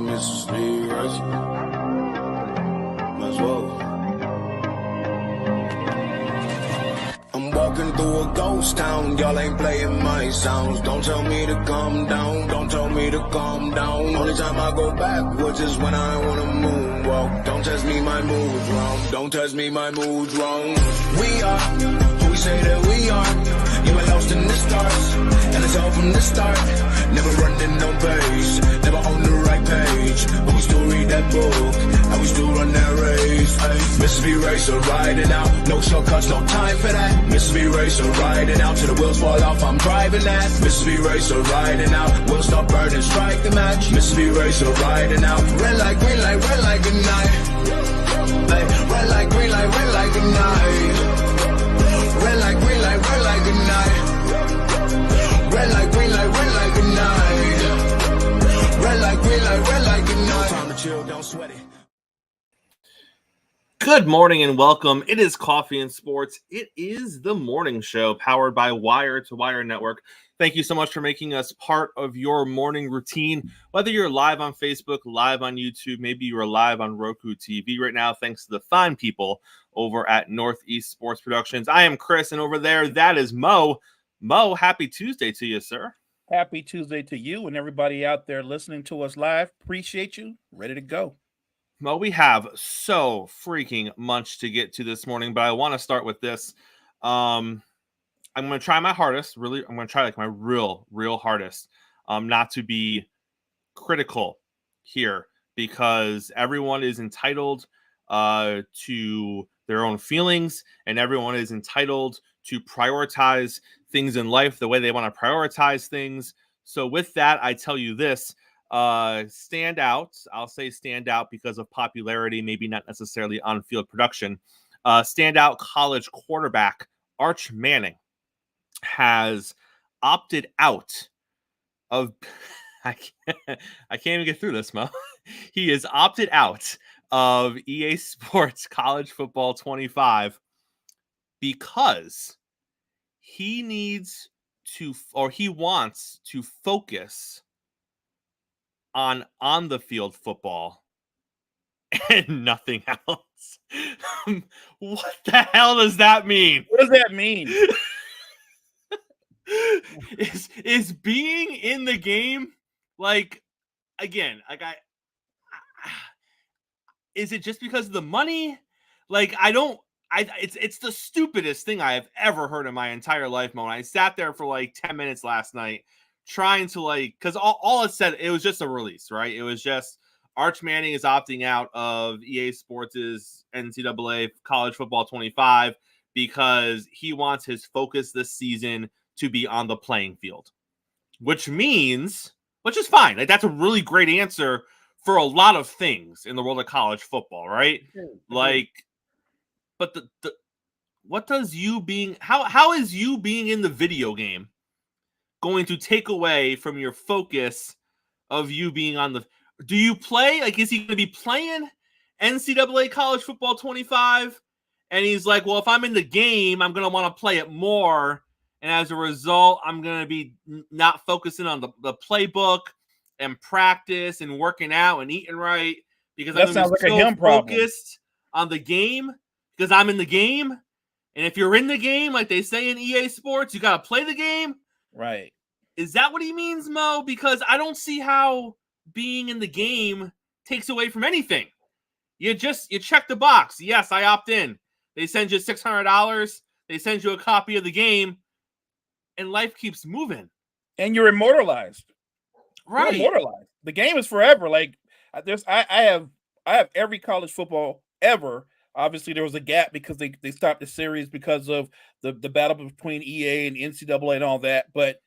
Mississippi Rice. Might as well. I'm walking through a ghost town, y'all ain't playing my sounds. Don't tell me to calm down, don't tell me to calm down. Only time I go backwards is when I wanna moonwalk. Don't test me, my mood's wrong. Don't test me, my mood's wrong. We are who we say that we are. You were lost in the stars, and it's all from the start. Never running no pace, never on the right page. But we still read that book, and we still run that race. Ay, Mississippi Racer riding out, no shortcuts, no time for that. Mississippi Racer riding out, till the wheels fall off, I'm driving that. Mississippi Racer riding out, we'll stop burning, strike the match. Mississippi Racer riding out, red light, green light, red light, good night. Ay, red light, green light, red light, good night. Red light, green light, red light, good night. Red light, green light, red light, good night. Red light, green light, red light, good night. Time to chill, don't sweat it. Good morning and welcome. It is Coffee and Sports. It is the morning show powered by Wire to Wire Network. Thank you so much for making us part of your morning routine. Whether you're live on Facebook, live on YouTube, maybe you're live on Roku TV right now, thanks to the fine people over at Northeast Sports Productions. I am Chris, and over there, that is Mo. Mo, happy Tuesday to you, sir. Happy Tuesday to you and everybody out there listening to us live. Appreciate you. Ready to go. Well, we have so freaking much to get to this morning, but I want to start with this. I'm going to try my hardest. Really, I'm going to try like my real hardest not to be critical here, because everyone is entitled to their own feelings, and everyone is entitled to prioritize things in life the way they want to prioritize things. So with that, I tell you this. Stand out. I'll say stand out because of popularity, maybe not necessarily on-field production. Standout college quarterback Arch Manning has opted out of I can't even get through this, Mo. He is opted out of EA Sports College Football 25 because he needs to, or he wants to focus on the field football and nothing else. What the hell does that mean? What does that mean? Is being in the game, like, again, like is it just because of the money? Like, it's the stupidest thing I have ever heard in my entire life, Mo. I sat there for like 10 minutes last night trying to, like, because all it said, it was just a release, right? It was just Arch Manning is opting out of EA Sports' NCAA College Football 25 because he wants his focus this season to be on the playing field, which is fine. Like, that's a really great answer for a lot of things in the world of college football, right? Like, but the what does you being, how is you being in the video game going to take away from your focus of you being on the, do you play? Like, is he going to be playing NCAA College Football 25? And he's like, well, if I'm in the game, I'm going to want to play it more. And as a result, I'm going to be not focusing on the playbook and practice and working out and eating right because That I'm sounds like a so him problem. focused on the game because I'm in the game. And if you're in the game, like they say in EA Sports, you got to play the game. Right. Is that what he means, Mo? Because I don't see how being in the game takes away from anything. You check the box. Yes, I opt in. They send you $600. They send you a copy of the game, and life keeps moving. And you're immortalized. Right. You're immortalized. The game is forever. Like, I have every college football ever. Obviously, there was a gap because they stopped the series because of the battle between EA and NCAA and all that. But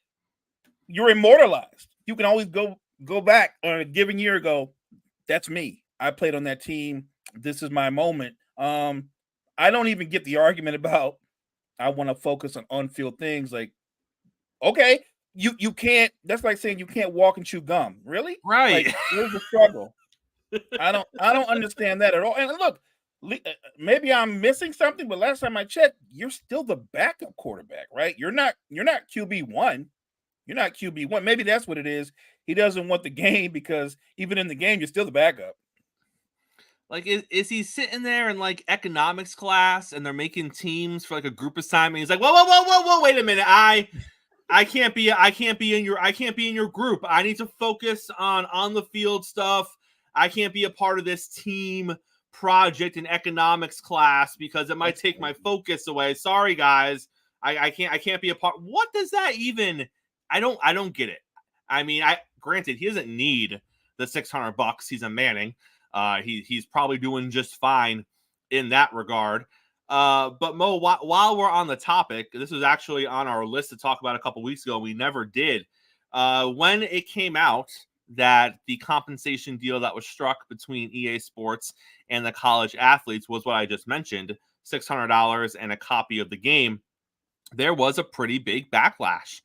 you're immortalized. You can always go back on a given year ago. That's me. I played on that team. This is my moment. I don't even get the argument about I want to focus on on-field things. Like, okay, you can't. That's like saying you can't walk and chew gum. Really? Right. Like, where's the struggle? I don't understand that at all. And look, maybe I'm missing something, but last time I checked, you're still the backup quarterback, right? You're not QB1. You're not QB1. Maybe that's what it is. He doesn't want the game because even in the game, you're still the backup. Like, is he sitting there in like economics class and they're making teams for like a group assignment? He's like, whoa, wait a minute. I can't be in your group. I need to focus on the field stuff. I can't be a part of this team project in economics class because it might take my focus away. Sorry, guys. I can't be a part. What does that even? I don't get it. I mean, granted, he doesn't need the $600. He's a Manning. He's probably doing just fine in that regard. But Mo, while we're on the topic, this was actually on our list to talk about a couple weeks ago. We never did. When it came out that the compensation deal that was struck between EA Sports and the college athletes was what I just mentioned, $600 and a copy of the game, there was a pretty big backlash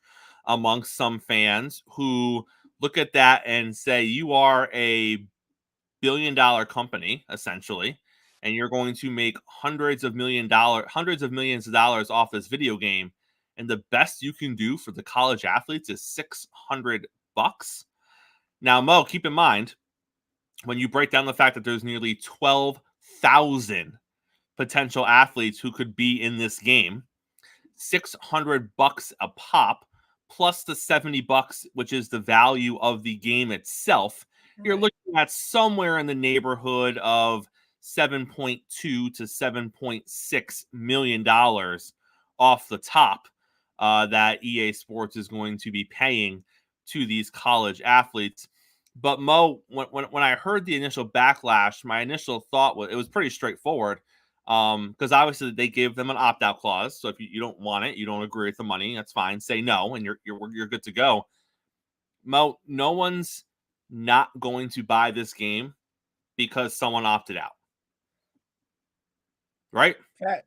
amongst some fans who look at that and say, you are a billion-dollar company, essentially, and you're going to make hundreds of millions of dollars off this video game, and the best you can do for the college athletes is $600. Now, Mo, keep in mind, when you break down the fact that there's nearly 12,000 potential athletes who could be in this game, $600 a pop, plus the $70, which is the value of the game itself, you're looking at somewhere in the neighborhood of $7.2 to $7.6 million off the top that EA Sports is going to be paying to these college athletes. But Mo, when I heard the initial backlash, my initial thought was it was pretty straightforward. Because obviously they gave them an opt-out clause. So if you don't want it, you don't agree with the money, that's fine. Say no, and you're good to go. Mo, no one's not going to buy this game because someone opted out. Right?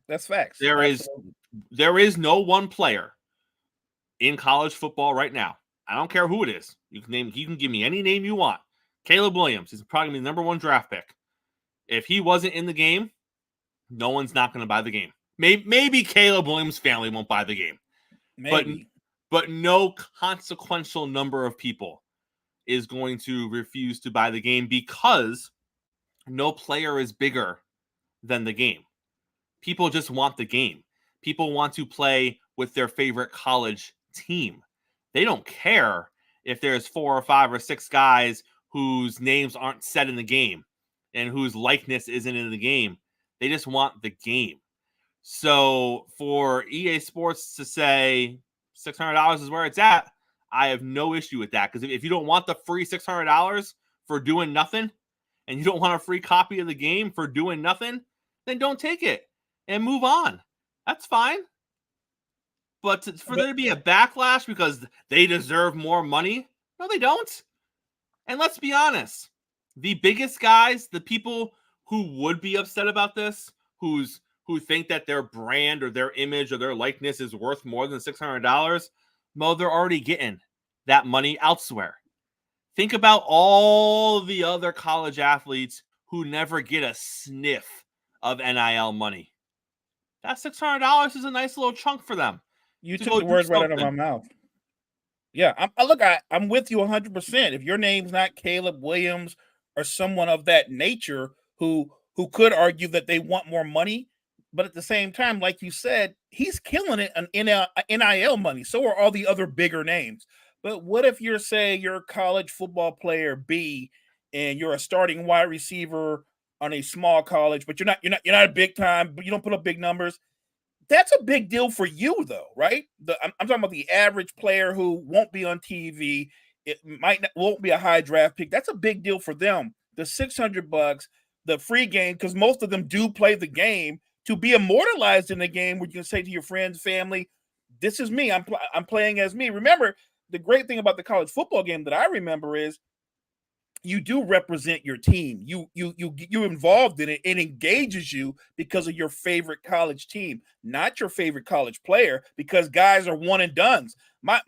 That's facts. There is no one player in college football right now. I don't care who it is. You can give me any name you want. Caleb Williams is probably the number 1 draft pick. If he wasn't in the game, no one's not going to buy the game. Maybe Caleb Williams' family won't buy the game. Maybe. But no consequential number of people is going to refuse to buy the game because no player is bigger than the game. People just want the game. People want to play with their favorite college team. They don't care if there's 4 or 5 or 6 guys whose names aren't set in the game and whose likeness isn't in the game. They just want the game. So for EA Sports to say $600 is where it's at, I have no issue with that. Because if you don't want the free $600 for doing nothing, and you don't want a free copy of the game for doing nothing, then don't take it and move on. That's fine. But for there to be a backlash because they deserve more money, no, they don't. And let's be honest, the biggest guys, the people who would be upset about this, who think that their brand or their image or their likeness is worth more than $600, Mo, they're already getting that money elsewhere. Think about all the other college athletes who never get a sniff of NIL money. That $600 is a nice little chunk for them. You took the words right out of my mouth. Yeah, I'm with you 100%. If your name's not Caleb Williams or someone of that nature who could argue that they want more money, but at the same time, like you said, he's killing it on NIL money. So are all the other bigger names. But what if you're a college football player B and you're a starting wide receiver on a small college, but you're not a big time, but you don't put up big numbers. That's a big deal for you, though, right? I'm talking about the average player who won't be on TV. It won't be a high draft pick. That's a big deal for them. The $600, the free game, because most of them do play the game to be immortalized in the game, where you can say to your friends, family, "This is me. I'm playing as me." Remember, the great thing about the college football game that I remember is you do represent your team. You involved in it. It engages you because of your favorite college team, not your favorite college player, because guys are one and dones. My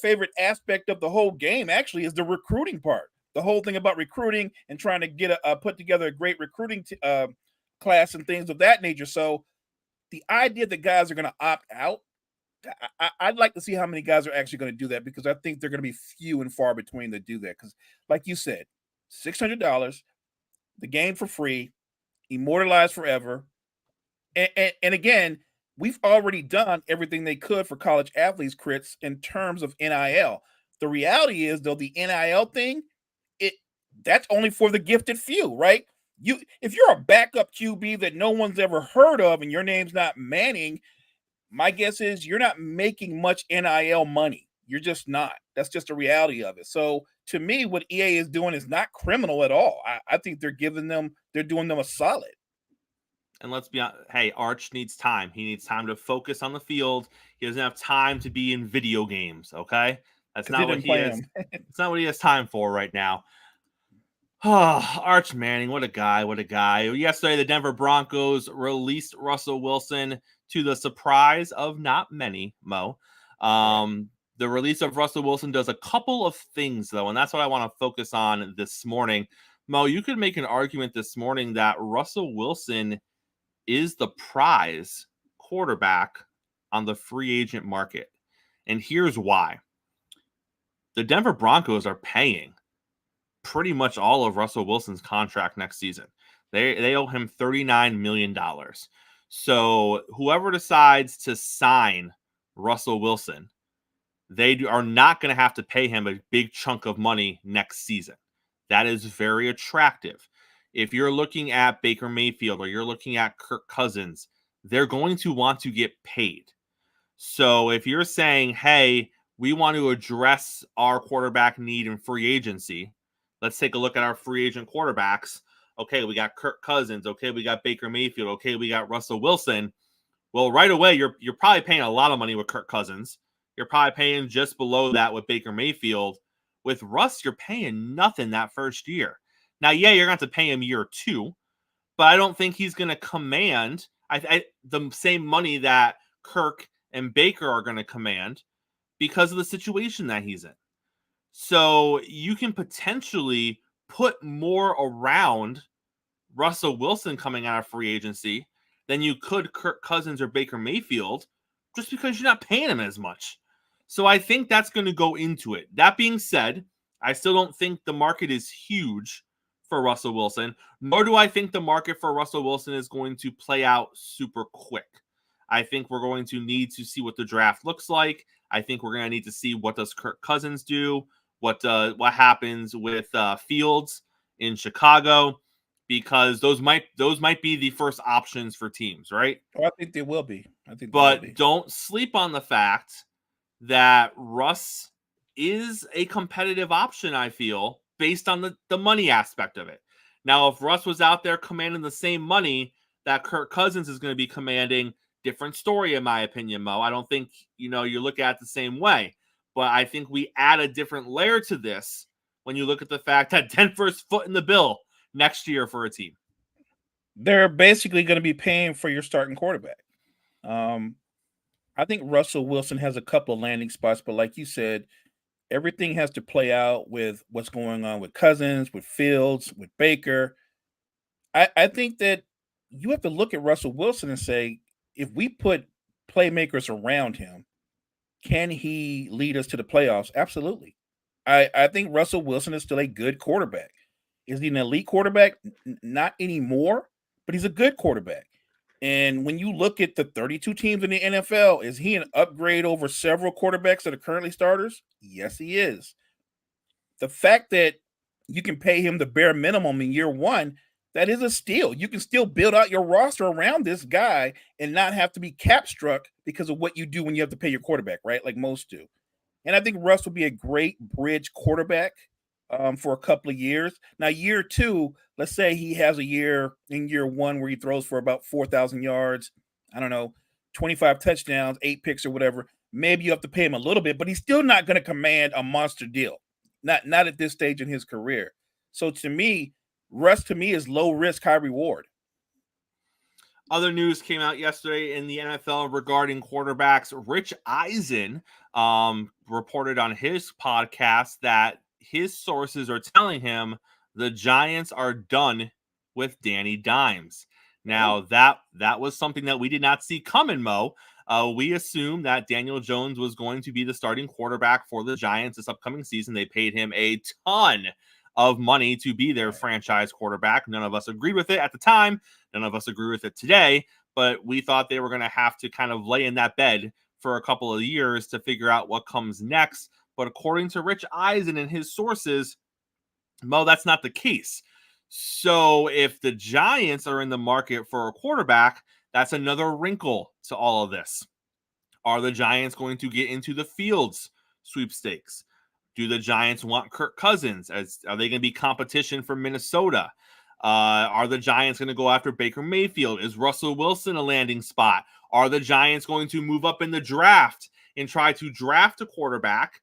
favorite aspect of the whole game actually is the recruiting part. The whole thing about recruiting and trying to get put together a great recruiting class and things of that nature. So the idea that guys are going to opt out I'd like to see how many guys are actually going to do that, because I think they're going to be few and far between that do that. Because, like you said, $600, the game for free, immortalized forever. And again, we've already done everything they could for college athletes, Crits, in terms of NIL. The reality is, though, the NIL thing, that's only for the gifted few, right? If you're a backup QB that no one's ever heard of and your name's not Manning, my guess is you're not making much NIL money. You're just not. That's just the reality of it. So to me, what EA is doing is not criminal at all. I think they're doing them a solid. And let's be honest, hey, Arch needs time. He needs time to focus on the field. He doesn't have time to be in video games, okay? That's not what he is. It's not what he has time for right now. Oh, Arch Manning, what a guy, what a guy. Yesterday, the Denver Broncos released Russell Wilson to the surprise of not many, Mo. The release of Russell Wilson does a couple of things, though, and that's what I want to focus on this morning. Mo, you could make an argument this morning that Russell Wilson is the prize quarterback on the free agent market. And here's why. The Denver Broncos are paying pretty much all of Russell Wilson's contract next season. They owe him $39 million. So whoever decides to sign Russell Wilson, they are not going to have to pay him a big chunk of money next season. That is very attractive. If you're looking at Baker Mayfield or you're looking at Kirk Cousins, they're going to want to get paid. So if you're saying, hey, we want to address our quarterback need in free agency, let's take a look at our free agent quarterbacks. Okay, we got Kirk Cousins. Okay, we got Baker Mayfield. Okay, we got Russell Wilson. Well, right away, you're probably paying a lot of money with Kirk Cousins. You're probably paying just below that with Baker Mayfield. With Russ, you're paying nothing that first year. Now, yeah, you're going to have to pay him year 2, but I don't think he's going to command the same money that Kirk and Baker are going to command because of the situation that he's in. So you can potentially put more around Russell Wilson coming out of free agency than you could Kirk Cousins or Baker Mayfield, just because you're not paying him as much. So I think that's going to go into it. That being said, I still don't think the market is huge for Russell Wilson, nor do I think the market for Russell Wilson is going to play out super quick. I think we're going to need to see what the draft looks like. I think we're going to need to see what does Kirk Cousins do, what happens with Fields in Chicago, because those might be the first options for teams, right? Oh, I think they will be. But don't sleep on the fact that Russ is a competitive option, I feel, based on the money aspect of it. Now, if Russ was out there commanding the same money that Kirk Cousins is going to be commanding, different story, in my opinion, Mo. I don't think, you look at it the same way. But I think we add a different layer to this when you look at the fact that Denver's foot in the bill next year for a team. They're basically going to be paying for your starting quarterback. I think Russell Wilson has a couple of landing spots, but like you said, everything has to play out with what's going on with Cousins, with Fields, with Baker. I think that you have to look at Russell Wilson and say, if we put playmakers around him, can he lead us to the playoffs? Absolutely. I think Russell Wilson is still a good quarterback. Is he an elite quarterback? Not anymore, but he's a good quarterback. And when you look at the 32 teams in the NFL, is he an upgrade over several quarterbacks that are currently starters? Yes, he is. The fact that you can pay him the bare minimum in year 1, that is a steal. You can still build out your roster around this guy and not have to be cap struck because of what you do when you have to pay your quarterback, right? Like most do. And I think Russ will be a great bridge quarterback for a couple of years. Now, year 2, let's say he has a year in year 1 where he throws for about 4,000 yards, 25 touchdowns, 8 picks or whatever. Maybe you have to pay him a little bit, but he's still not going to command a monster deal. Not at this stage in his career. So to me, Russ is low risk, high reward. Other news came out yesterday in the NFL regarding quarterbacks. Rich Eisen reported on his podcast that his sources are telling him the Giants are done with Danny Dimes. Now, that was something that we did not see coming, Mo. We assumed that Daniel Jones was going to be the starting quarterback for the Giants this upcoming season. They paid him a ton of money to be their franchise quarterback. None of us agreed with it at the time. None of us agree with it today, but we thought they were going to have to kind of lay in that bed for a couple of years to figure out what comes next. But according to Rich Eisen and his sources, Mo, that's not the case. So if the Giants are in the market for a quarterback, that's another wrinkle to all of this. Are the Giants going to get into the Fields sweepstakes? Do the Giants want Kirk Cousins? Are they going to be competition for Minnesota? Are the Giants going to go after Baker Mayfield? Is Russell Wilson a landing spot? Are the Giants going to move up in the draft and try to draft a quarterback?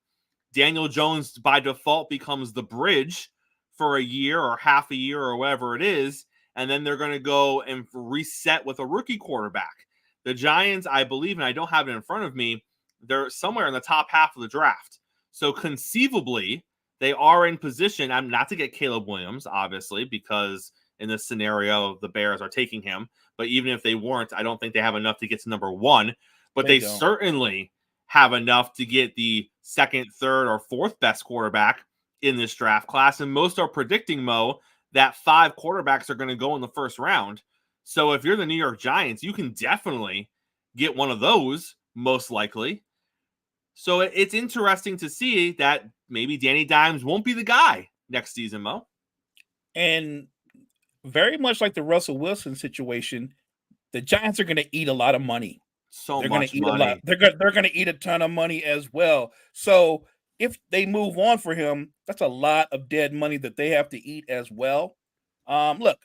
Daniel Jones, by default, becomes the bridge for a year or half a year or whatever it is, and then they're going to go and reset with a rookie quarterback. The Giants, I believe, and I don't have it in front of me, they're somewhere in the top half of the draft. So conceivably, they are in position, not to get Caleb Williams, obviously, because in this scenario, the Bears are taking him. But even if they weren't, I don't think they have enough to get to number one. But they certainly have enough to get the second, third, or fourth best quarterback in this draft class. And most are predicting, Mo, that 5 quarterbacks are going to go in the first round. So if you're the New York Giants, you can definitely get one of those, most likely. So it's interesting to see that maybe Danny Dimes won't be the guy next season, Mo. And very much like the Russell Wilson situation, the Giants are going to eat a lot of money. They're much money. A lot. They're going to eat a ton of money as well. So if they move on for him, that's a lot of dead money that they have to eat as well. Look,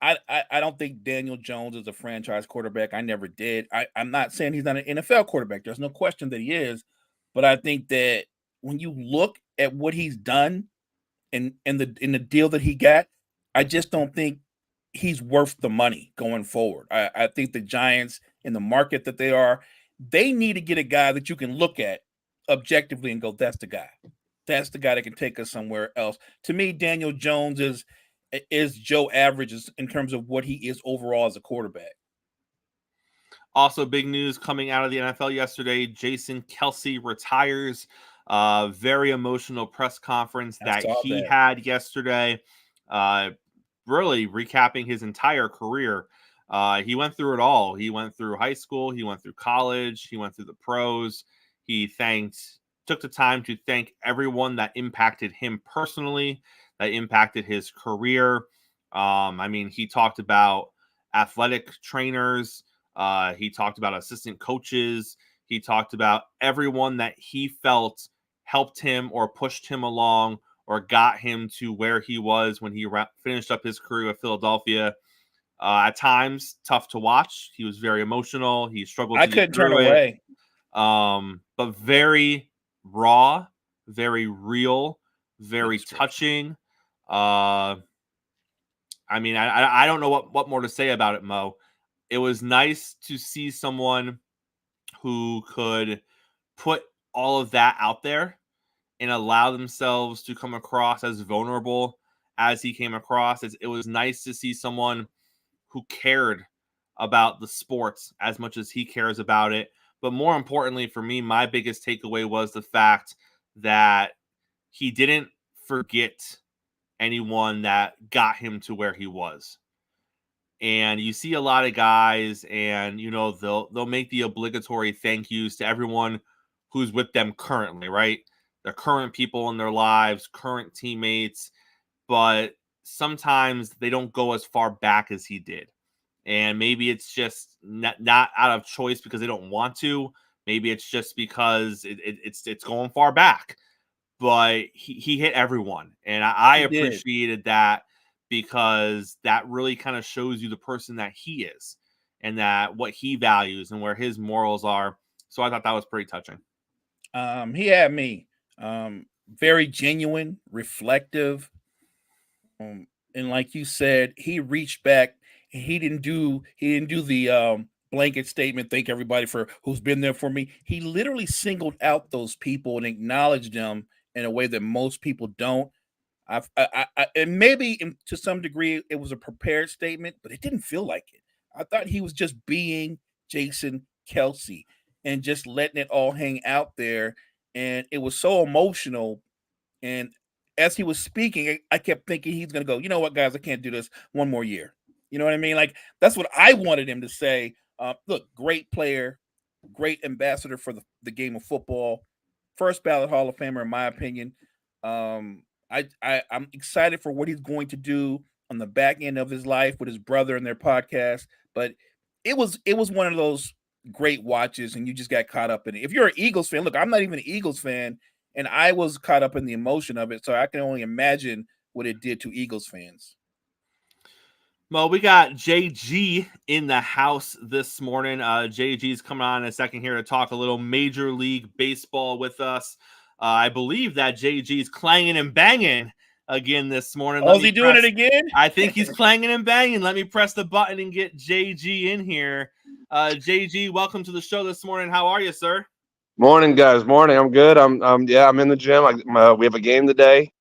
I don't think Daniel Jones is a franchise quarterback. I never did. I'm not saying he's not an NFL quarterback. There's no question that he is. But I think that when you look at what he's done and the deal that he got, I just don't think he's worth the money going forward. I think the Giants, in the market that they are, they need to get a guy that you can look at objectively and go, that's the guy. That's the guy that can take us somewhere else. To me, Daniel Jones is Joe Average's in terms of what he is overall as a quarterback. Also, big news coming out of the NFL yesterday, Jason Kelce retires. Very emotional press conference that he had yesterday. Really recapping his entire career. He went through it all. He went through high school. He went through college. He went through the pros. He took the time to thank everyone that impacted him personally, that impacted his career. He talked about athletic trainers. He talked about assistant coaches. He talked about everyone that he felt helped him or pushed him along or got him to where he was when he finished up his career with Philadelphia. At times, tough to watch. He was very emotional. He struggled to get through it. I couldn't turn away. But very raw, very real, very touching. I don't know what more to say about it, Mo. It was nice to see someone who could put all of that out there and allow themselves to come across as vulnerable as he came across. It was nice to see someone who cared about the sports as much as he cares about it. But more importantly for me, my biggest takeaway was the fact that he didn't forget anyone that got him to where he was. And you see a lot of guys and, they'll make the obligatory thank yous to everyone who's with them currently, right? The current people in their lives, current teammates, but sometimes they don't go as far back as he did. And maybe it's just not out of choice because they don't want to. Maybe it's just because it's going far back. But he hit everyone. And I appreciated that because that really kind of shows you the person that he is and that what he values and where his morals are. So I thought that was pretty touching. He had me very genuine, reflective. And like you said, he reached back. He didn't do the blanket statement, thank everybody for who's been there for me. He literally singled out those people and acknowledged them in a way that most people don't. And maybe to some degree it was a prepared statement, but it didn't feel like it. I thought he was just being Jason Kelsey, and just letting it all hang out there. And it was so emotional. And as he was speaking, I kept thinking he's going to go, you know what, guys, I can't do this one more year. You know what I mean? Like, that's what I wanted him to say. Look, great player, great ambassador for the game of football, first ballot Hall of Famer, in my opinion. I'm excited for what he's going to do on the back end of his life with his brother and their podcast. But it was one of those great watches, and you just got caught up in it. If you're an Eagles fan, look, I'm not even an Eagles fan, and I was caught up in the emotion of it, so I can only imagine what it did to Eagles fans. Well, we got JG in the house this morning. JG's coming on in a second here to talk a little Major League Baseball with us. I believe that JG's clanging and banging again this morning. Oh, is he doing it again? I think he's clanging and banging. Let me press the button and get JG in here. JG, welcome to the show this morning. How are you, sir? Morning, guys. Morning. I'm good. I'm in the gym. We have a game today.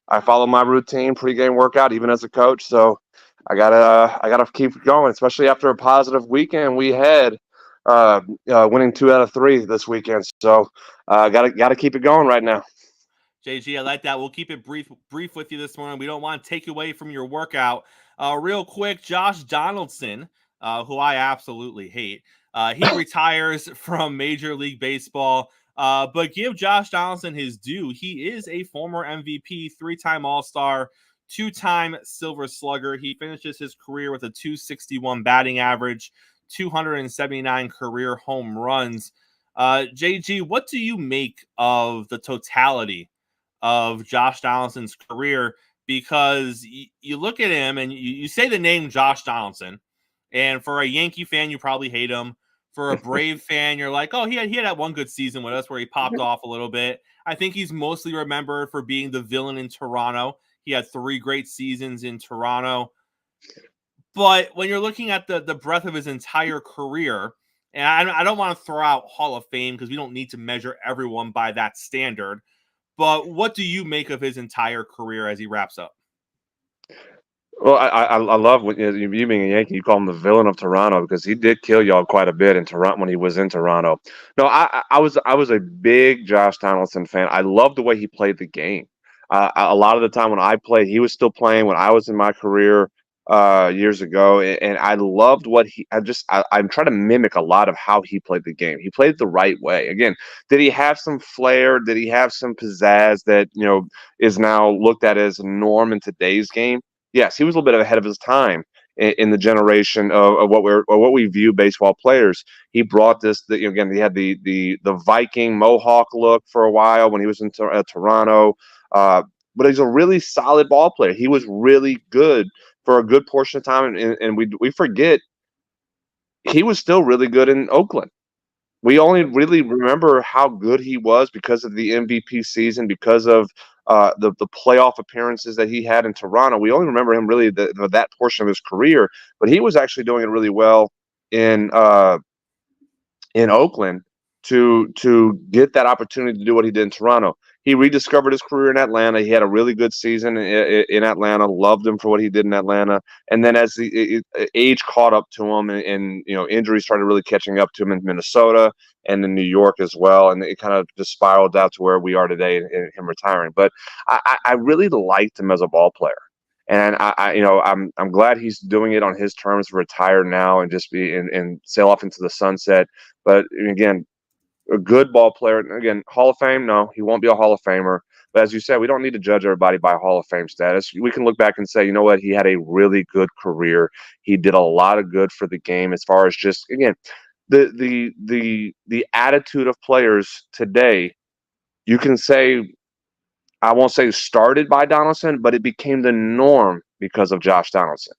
I follow my routine, pregame workout, even as a coach. So I gotta keep going, especially after a positive weekend we had, winning 2 out of 3 this weekend. So gotta keep it going right now. JG, I like that. We'll keep it brief with you this morning. We don't want to take away from your workout. Real quick, Josh Donaldson, who I absolutely hate, he retires from Major League Baseball. But give Josh Donaldson his due. He is a former MVP, 3-time All-Star, 2-time Silver Slugger. He finishes his career with a .261 batting average, 279 career home runs. JG, what do you make of the totality of Josh Donaldson's career? Because you look at him and you say the name Josh Donaldson, and for a Yankee fan, you probably hate him. For a Brave fan, you're like, oh, he had that one good season with us where he popped off a little bit. I think he's mostly remembered for being the villain in Toronto. He had 3 great seasons in Toronto. But when you're looking at the breadth of his entire career, and I don't want to throw out Hall of Fame because we don't need to measure everyone by that standard, but what do you make of his entire career as he wraps up? Well, I love when you being a Yankee, you call him the villain of Toronto because he did kill y'all quite a bit in Toronto when he was in Toronto. No, I was a big Josh Donaldson fan. I loved the way he played the game. A lot of the time when I played, he was still playing when I was in my career years ago, and I loved what I'm trying to mimic a lot of how he played the game. He played it the right way. Again, did he have some flair? Did he have some pizzazz that is now looked at as a norm in today's game? Yes, he was a little bit ahead of his time in the generation of what we view baseball players. He brought this. Again, he had the Viking Mohawk look for a while when he was in Toronto. But he's a really solid ball player. He was really good for a good portion of time, and we forget he was still really good in Oakland. We only really remember how good he was because of the MVP season, because of the playoff appearances that he had in Toronto. We only remember him really that portion of his career, but he was actually doing it really well in Oakland to get that opportunity to do what he did in Toronto. He rediscovered his career in Atlanta. He had a really good season in Atlanta. Loved him for what he did in Atlanta. And then as the age caught up to him, and injuries started really catching up to him in Minnesota and in New York as well, and it kind of just spiraled out to where we are today in him retiring. But I really liked him as a ball player. And I'm glad he's doing it on his terms, retire now and just be and sail off into the sunset. But again, a good ball player. Again, Hall of Fame, no, he won't be a Hall of Famer. But as you said, we don't need to judge everybody by Hall of Fame status. We can look back and say, you know what, he had a really good career. He did a lot of good for the game as far as just, again, the attitude of players today. You can say, I won't say started by Donaldson, but it became the norm because of Josh Donaldson.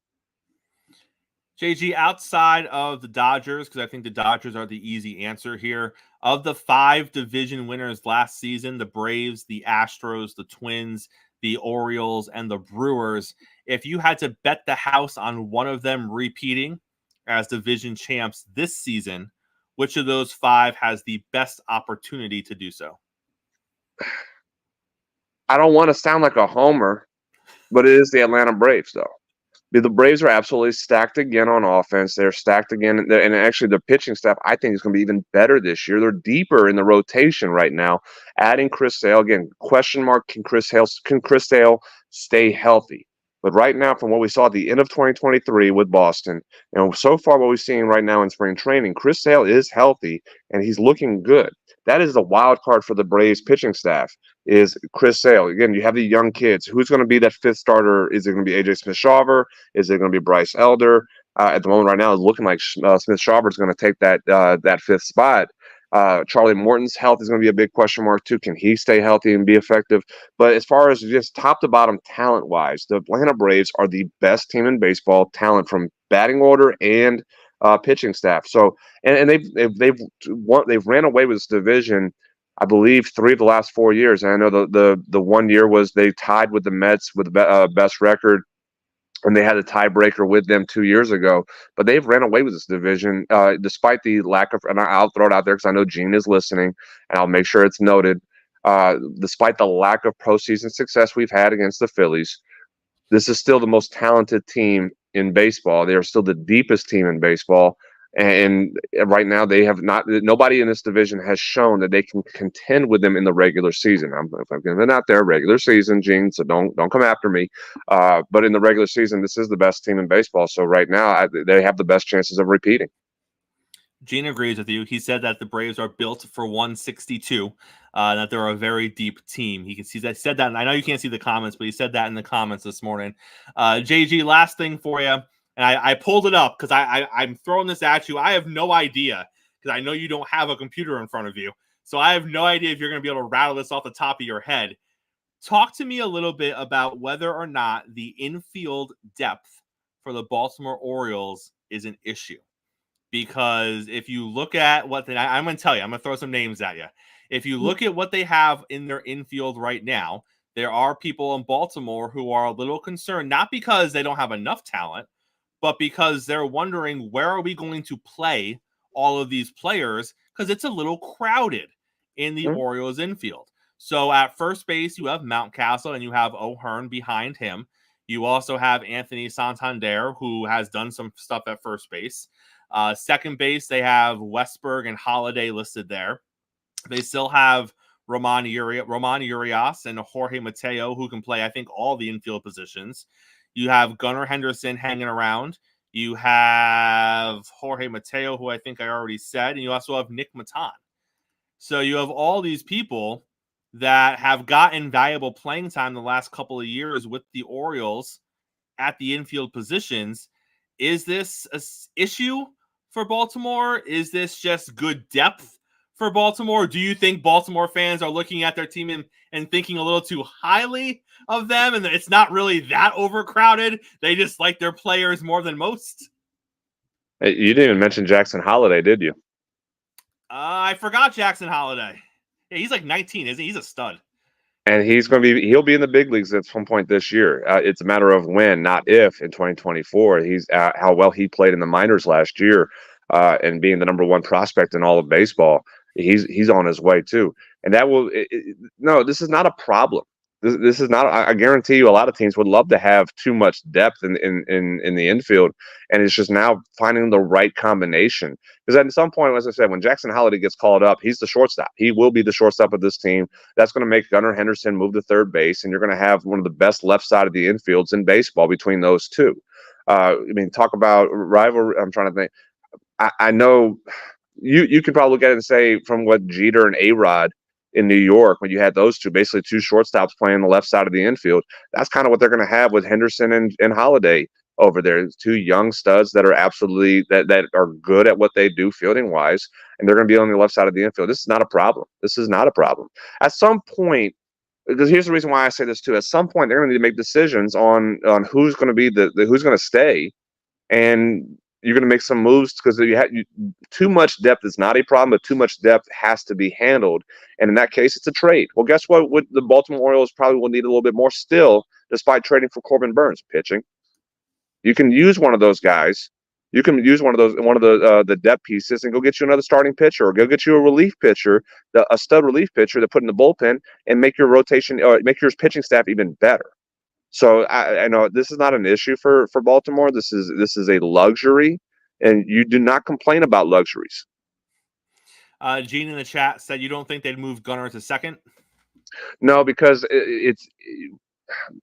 JG, outside of the Dodgers, because I think the Dodgers are the easy answer here, of the 5 division winners last season, the Braves, the Astros, the Twins, the Orioles, and the Brewers, if you had to bet the house on one of them repeating as division champs this season, which of those 5 has the best opportunity to do so? I don't want to sound like a homer, but it is the Atlanta Braves, though. The Braves are absolutely stacked again on offense. They're stacked again, and actually their pitching staff, I think, is going to be even better this year. They're deeper in the rotation right now. Adding Chris Sale again, question mark: Can Chris Sale stay healthy? But right now, from what we saw at the end of 2023 with Boston, so far what we're seeing right now in spring training, Chris Sale is healthy and he's looking good. That is the wild card for the Braves pitching staff is Chris Sale. Again, you have the young kids. Who's going to be that fifth starter? Is it going to be AJ Smith-Shawver? Is it going to be Bryce Elder? At the moment right now, it's looking like Smith-Shawver is going to take that fifth spot. Charlie Morton's health is going to be a big question mark too. Can he stay healthy and be effective? But as far as just top to bottom talent wise, the Atlanta Braves are the best team in baseball, talent from batting order and pitching staff. So and they've ran away with this division, I believe, 3 of the last 4 years. And I know the 1 year was they tied with the Mets with the best record, and they had a tiebreaker with them 2 years ago. But they've ran away with this division despite the lack of. And I'll throw it out there because I know Gene is listening, and I'll make sure it's noted. Despite the lack of postseason success we've had against the Phillies, this is still the most talented team in baseball. They are still the deepest team in baseball. And right now, they have not. Nobody in this division has shown that they can contend with them in the regular season. I'm giving out there regular season, Gene. So don't come after me. But in the regular season, this is the best team in baseball. So right now, they have the best chances of repeating. Gene agrees with you. He said that the Braves are built for 162, that they're a very deep team. He said that, and I know you can't see the comments, but he said that in the comments this morning. JG, last thing for you, and I pulled it up because I'm throwing this at you. I have no idea because I know you don't have a computer in front of you, so I have no idea if you're going to be able to rattle this off the top of your head. Talk to me a little bit about whether or not the infield depth for the Baltimore Orioles is an issue. Because if you look at I'm going to tell you, I'm going to throw some names at you. If you look at what they have in their infield right now, there are people in Baltimore who are a little concerned, not because they don't have enough talent, but because they're wondering, where are we going to play all of these players? Because it's a little crowded in the Orioles infield. So at first base, you have Mountcastle and you have O'Hearn behind him. You also have Anthony Santander, who has done some stuff at first base. Second base, they have Westberg and Holiday listed there. They still have Roman Urias and Jorge Mateo, who can play, I think, all the infield positions. You have Gunnar Henderson hanging around. You have Jorge Mateo, who I think I already said. And you also have Nick Matan. So you have all these people that have gotten valuable playing time the last couple of years with the Orioles at the infield positions. Is this an issue for Baltimore? Is this just good depth for Baltimore? Do you think Baltimore fans are looking at their team and thinking a little too highly of them, and it's not really that overcrowded? They just like their players more than most? Hey, you didn't even mention Jackson Holiday, did you? I forgot Jackson Holiday. Yeah, he's like 19, isn't he? He's a stud. And he'll be in the big leagues at some point this year. It's a matter of when, not if, in 2024. He's how well he played in the minors last year, and being the number one prospect in all of baseball. He's on his way too. And that will no, this is not a problem. This is not. I guarantee you, a lot of teams would love to have too much depth in the infield, and it's just now finding the right combination. Because at some point, as I said, when Jackson Holiday gets called up, he's the shortstop. He will be the shortstop of this team. That's going to make Gunnar Henderson move to third base, and you're going to have one of the best left side of the infields in baseball between those two. I mean, talk about rivalry. I'm trying to think. I know you could probably look at it and say, from what Jeter and A-Rod in New York, when you had those two, basically two shortstops playing the left side of the infield, that's kind of what they're going to have with Henderson and Holiday over there. It's two young studs that are absolutely that are good at what they do fielding wise, and they're going to be on the left side of the infield. This is not a problem. This is not a problem. At some point, because here's the reason why I say this too. At some point, they're going to need to make decisions on who's going to be who's going to stay, and you're going to make some moves, because too much depth is not a problem, but too much depth has to be handled. And in that case, it's a trade. Well, guess what? The Baltimore Orioles probably will need a little bit more still, despite trading for Corbin Burns. Pitching. You can use one of those guys. You can use one of the depth pieces and go get you another starting pitcher, or go get you a relief pitcher, a stud relief pitcher to put in the bullpen, and make your rotation, or make your pitching staff even better. So I know this is not an issue for Baltimore. This is a luxury, and you do not complain about luxuries. Gene in the chat said you don't think they'd move Gunner to second. No, because it's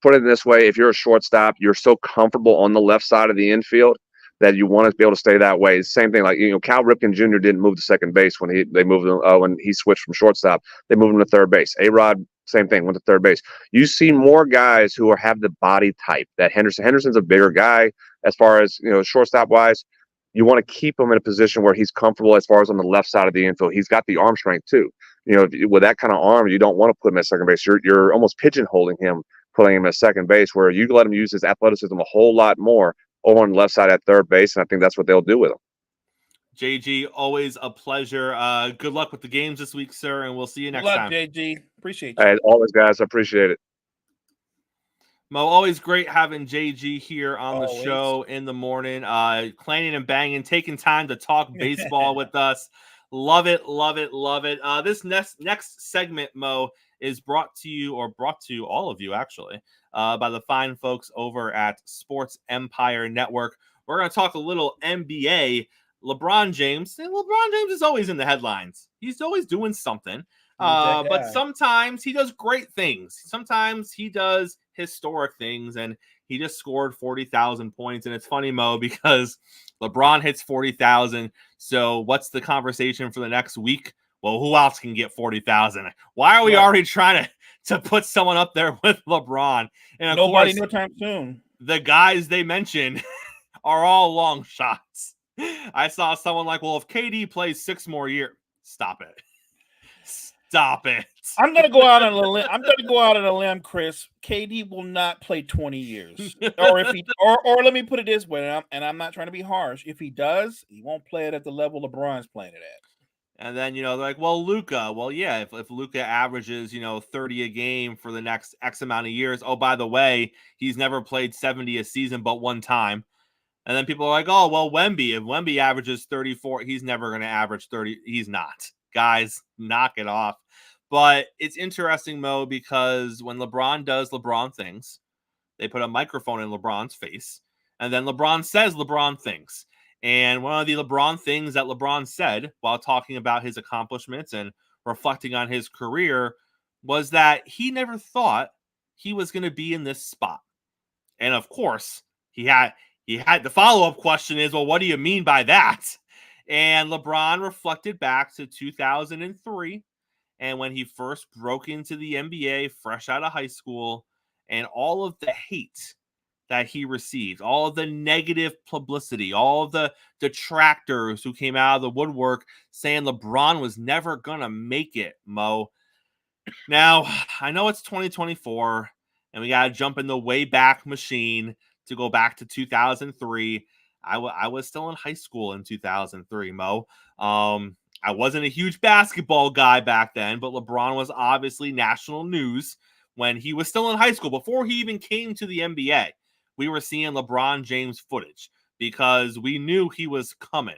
put it this way: if you're a shortstop, you're so comfortable on the left side of the infield that you want to be able to stay that way. Same thing, like Cal Ripken Jr. didn't move to second base when they moved him when he switched from shortstop. They moved him to third base. A-Rod, same thing, went to third base. You see more guys who have the body type that Henderson's a bigger guy as far as shortstop wise. You want to keep him in a position where he's comfortable as far as on the left side of the infield. He's got the arm strength too. With that kind of arm, you don't want to put him at second base. You're almost pigeonholing him, putting him at second base, where you let him use his athleticism a whole lot more over on the left side at third base, and I think that's what they'll do with him. JG, always a pleasure. Good luck with the games this week, sir, and we'll see you next time. JG. Appreciate you. As always, guys, I appreciate it. Mo, always great having JG here on the show in the morning, clanging and banging, taking time to talk baseball with us. Love it, love it, love it. This next segment, Mo, is brought to all of you, actually, by the fine folks over at Sports Empire Network. We're going to talk a little NBA. LeBron James is always in the headlines. He's always doing something. But sometimes he does great things. Sometimes he does historic things, and he just scored 40,000 points. And it's funny, Mo, because LeBron hits 40,000. So what's the conversation for the next week? Well, who else can get 40,000? Why are we already trying to put someone up there with LeBron? And of course, no time soon. The guys they mentioned are all long shots. I saw someone like, well, if KD plays 6 more years, stop it. Stop it. I'm gonna go out on a limb, Chris. KD will not play 20 years. Or if he or let me put it this way, and I'm not trying to be harsh. If he does, he won't play it at the level LeBron's playing it at. And then, they're like, well, Luka. Well, yeah, if Luka averages, 30 a game for the next X amount of years, oh, by the way, he's never played 70 a season but one time. And then people are like, oh, well, Wemby, if Wemby averages 34, he's never going to average 30. He's not. Guys, knock it off. But it's interesting, Mo, because when LeBron does LeBron things, they put a microphone in LeBron's face, and then LeBron says LeBron things. And one of the LeBron things that LeBron said while talking about his accomplishments and reflecting on his career was that he never thought he was going to be in this spot. And of course, he had the follow-up question is, well, what do you mean by that? And LeBron reflected back to 2003 and when he first broke into the NBA fresh out of high school, and all of the hate that he received, all of the negative publicity, all of the detractors who came out of the woodwork saying LeBron was never going to make it, Mo. Now, I know it's 2024, and we got to jump in the way back machine to go back to 2003. I was still in high school in 2003, Mo. I wasn't a huge basketball guy back then, but LeBron was obviously national news when he was still in high school. Before he even came to the NBA, we were seeing LeBron James footage because we knew he was coming.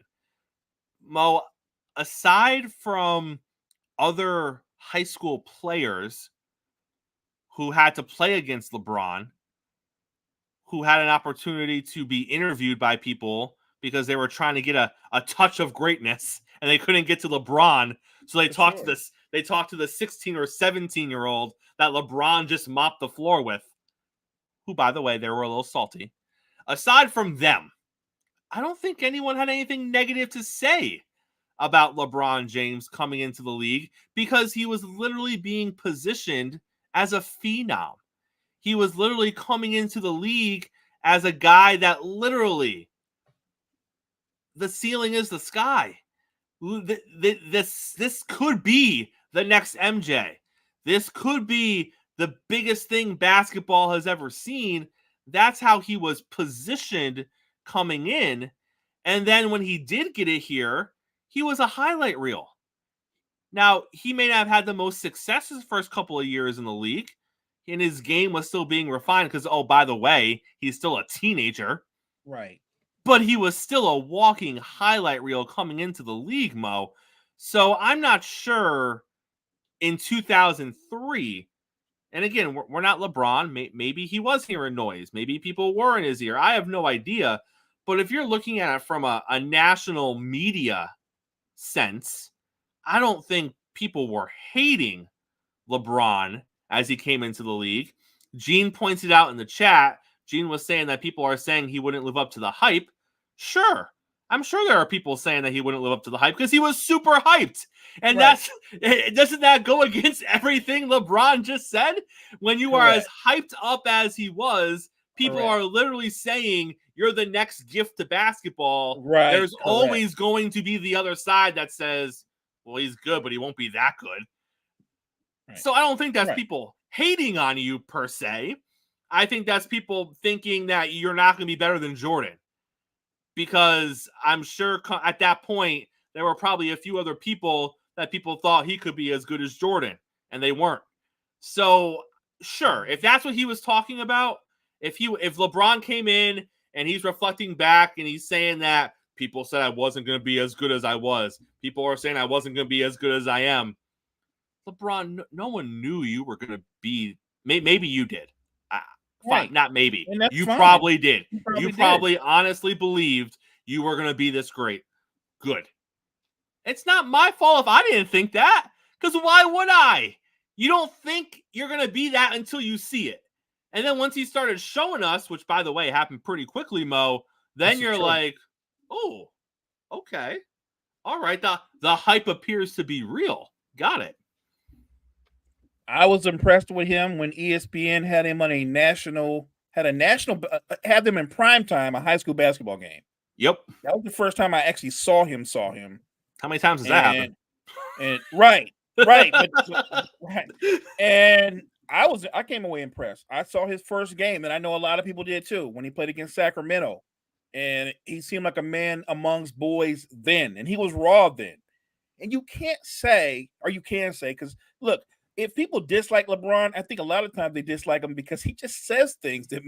Mo, aside from other high school players who had to play against LeBron, who had an opportunity to be interviewed by people because they were trying to get a touch of greatness and they couldn't get to LeBron. So they talked to the 16 or 17-year-old that LeBron just mopped the floor with, who, by the way, they were a little salty. Aside from them, I don't think anyone had anything negative to say about LeBron James coming into the league because he was literally being positioned as a phenom. He was literally coming into the league as a guy that literally the ceiling is the sky. This could be the next MJ. This could be the biggest thing basketball has ever seen. That's how he was positioned coming in. And then when he did get it here, he was a highlight reel. Now, he may not have had the most success his first couple of years in the league, and his game was still being refined because, oh, by the way, he's still a teenager. Right. But he was still a walking highlight reel coming into the league, Mo. So I'm not sure in 2003 And again, we're not LeBron. Maybe he was hearing noise. Maybe people were in his ear. I have no idea. But if you're looking at it from a national media sense, I don't think people were hating LeBron as he came into the league. Gene points it out in the chat. Gene was saying that people are saying he wouldn't live up to the hype. Sure. I'm sure there are people saying that he wouldn't live up to the hype because he was super hyped. And doesn't that go against everything LeBron just said? When you are as hyped up as he was, people are literally saying you're the next gift to basketball. Right. There's always going to be the other side that says, well, he's good, but he won't be that good. Right. So I don't think that's people hating on you per se. I think that's people thinking that you're not going to be better than Jordan. Because I'm sure at that point, there were probably a few other people that people thought he could be as good as Jordan, and they weren't. So, sure, if that's what he was talking about, if LeBron came in and he's reflecting back and he's saying that people said I wasn't going to be as good as I was, people are saying I wasn't going to be as good as I am. LeBron, no one knew you were going to be. Maybe you did. Fine, not maybe. You probably did. You probably honestly believed you were going to be this great. Good. It's not my fault if I didn't think that, because why would I? You don't think you're going to be that until you see it. And then once he started showing us, which, by the way, happened pretty quickly, Mo, then you're like, oh, okay. All right. The hype appears to be real. Got it. I was impressed with him when ESPN had him on had them in prime time, a high school basketball game. Yep. That was the first time I actually saw him. How many times has that happened? And right. And I came away impressed. I saw his first game, and I know a lot of people did too, when he played against Sacramento. And he seemed like a man amongst boys then, and he was raw then. And you can say, because look, if people dislike LeBron, I think a lot of times they dislike him because he just says things that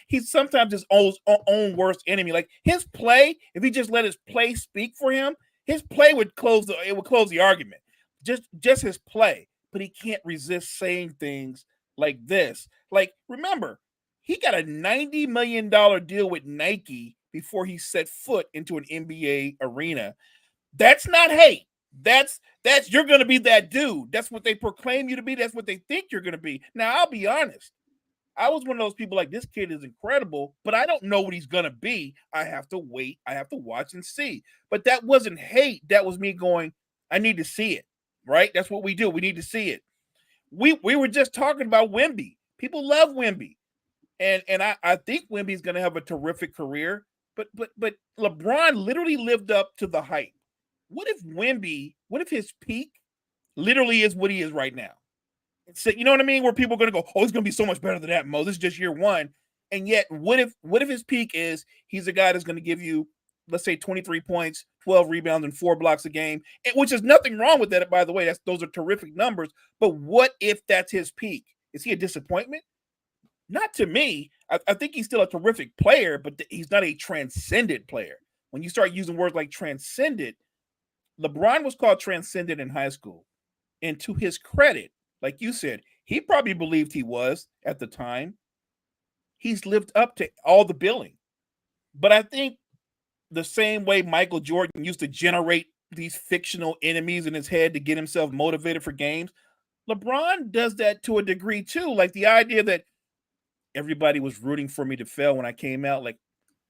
he's sometimes his own worst enemy. Like his play, if he just let his play speak for him, his play would close the argument. Just his play, but he can't resist saying things like this. Like, remember, he got a $90 million deal with Nike before he set foot into an NBA arena. That's not hate. That's you're going to be that dude. That's what they proclaim you to be. That's what they think you're going to be. Now, I'll be honest. I was one of those people like, this kid is incredible, but I don't know what he's going to be. I have to wait. I have to watch and see. But that wasn't hate. That was me going, I need to see it, right? That's what we do. We need to see it. We were just talking about Wemby. People love Wemby. And I think Wemby's going to have a terrific career. But LeBron literally lived up to the hype. What if his peak literally is what he is right now? So, you know what I mean? Where people are going to go, oh, he's going to be so much better than that, Mo. This is just year one. And yet, what if his peak is he's a guy that's going to give you, let's say, 23 points, 12 rebounds, and 4 blocks a game, which is nothing wrong with that, by the way. Those are terrific numbers. But what if that's his peak? Is he a disappointment? Not to me. I think he's still a terrific player, but he's not a transcendent player. When you start using words like transcendent, LeBron was called transcendent in high school. And to his credit, like you said, he probably believed he was at the time. He's lived up to all the billing. But I think the same way Michael Jordan used to generate these fictional enemies in his head to get himself motivated for games, LeBron does that to a degree too. Like the idea that everybody was rooting for me to fail when I came out. Like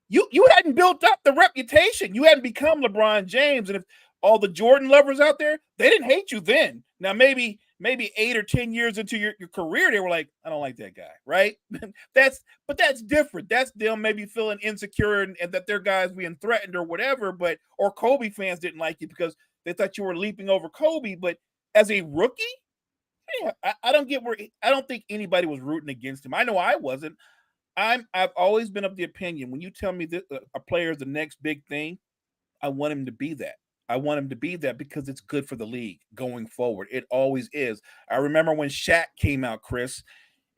you hadn't built up the reputation. You hadn't become LeBron James. And if all the Jordan lovers out there, they didn't hate you then. Now, maybe 8 or 10 years into your career, they were like, I don't like that guy, right? That's different. That's them maybe feeling insecure and that their guys being threatened or whatever, or Kobe fans didn't like you because they thought you were leaping over Kobe. But as a rookie, I don't think anybody was rooting against him. I know I wasn't. I've always been of the opinion, when you tell me that a player is the next big thing, I want him to be that. I want him to be that because it's good for the league going forward. It always is. I remember when Shaq came out, Chris,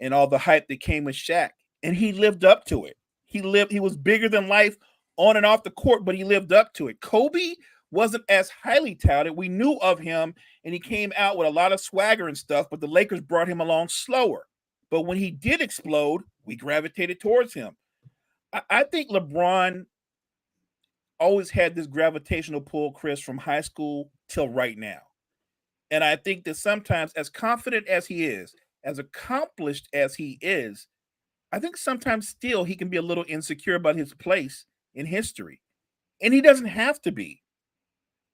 and all the hype that came with Shaq, and he lived up to it. He was bigger than life on and off the court, but he lived up to it. Kobe wasn't as highly touted. We knew of him, and he came out with a lot of swagger and stuff, but the Lakers brought him along slower. But when he did explode, we gravitated towards him. I think LeBron always had this gravitational pull, Chris, from high school till right now. And I think that sometimes, as confident as he is, as accomplished as he is, I think sometimes still he can be a little insecure about his place in history. And he doesn't have to be.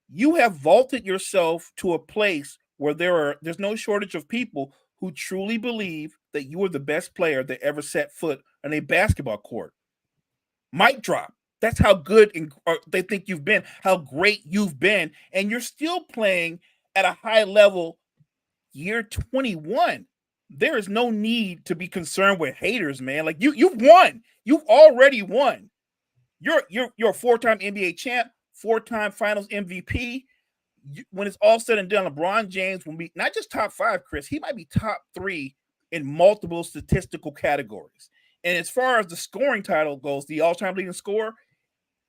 You have vaulted yourself to a place where there's no shortage of people who truly believe that you are the best player that ever set foot on a basketball court. Mic drop. That's how good they think you've been, how great you've been, and you're still playing at a high level year 21. There is no need to be concerned with haters, man. Like you've won. You've already won. You're a 4-time NBA champ, 4-time Finals MVP. When it's all said and done, LeBron James will be not just top 5, Chris. He might be top 3 in multiple statistical categories. And as far as the scoring title goes, the all-time leading scorer,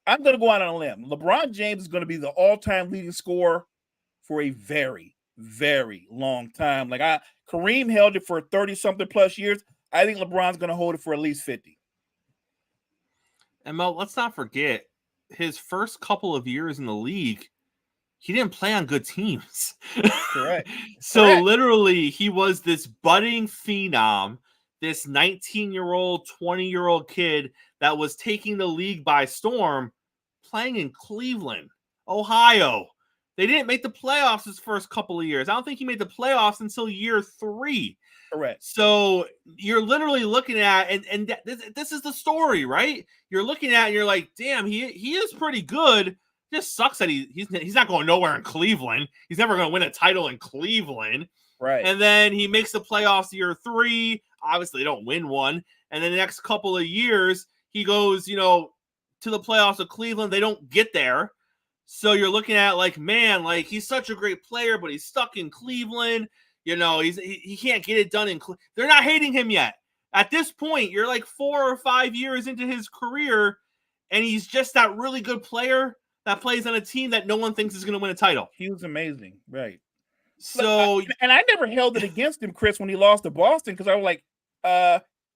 I'm going to go out on a limb. LeBron James is going to be the all-time leading scorer for a very, very long time. Like Kareem held it for 30-something plus years. I think LeBron's going to hold it for at least 50. And Mo, let's not forget his first couple of years in the league, he didn't play on good teams. Correct. So Correct. literally he was this budding phenom, this 19-year-old, 20-year-old kid that was taking the league by storm, playing in Cleveland, Ohio. They didn't make the playoffs his first couple of years. I don't think he made the playoffs until year 3. Correct. So you're literally looking at, and this is the story, right? You're looking at, and you're like, damn, he is pretty good. It just sucks that he's not going nowhere in Cleveland. He's never going to win a title in Cleveland. Right. And then he makes the playoffs year 3. Obviously, they don't win one. And then the next couple of years, he goes, to the playoffs of Cleveland. They don't get there. So you're looking at like, man, like he's such a great player, but he's stuck in Cleveland. He can't get it done in Cleveland. They're not hating him yet. At this point, you're like 4 or 5 years into his career, and he's just that really good player that plays on a team that no one thinks is going to win a title. He was amazing, right? So, and I never held it against him, Chris, when he lost to Boston, because I was like,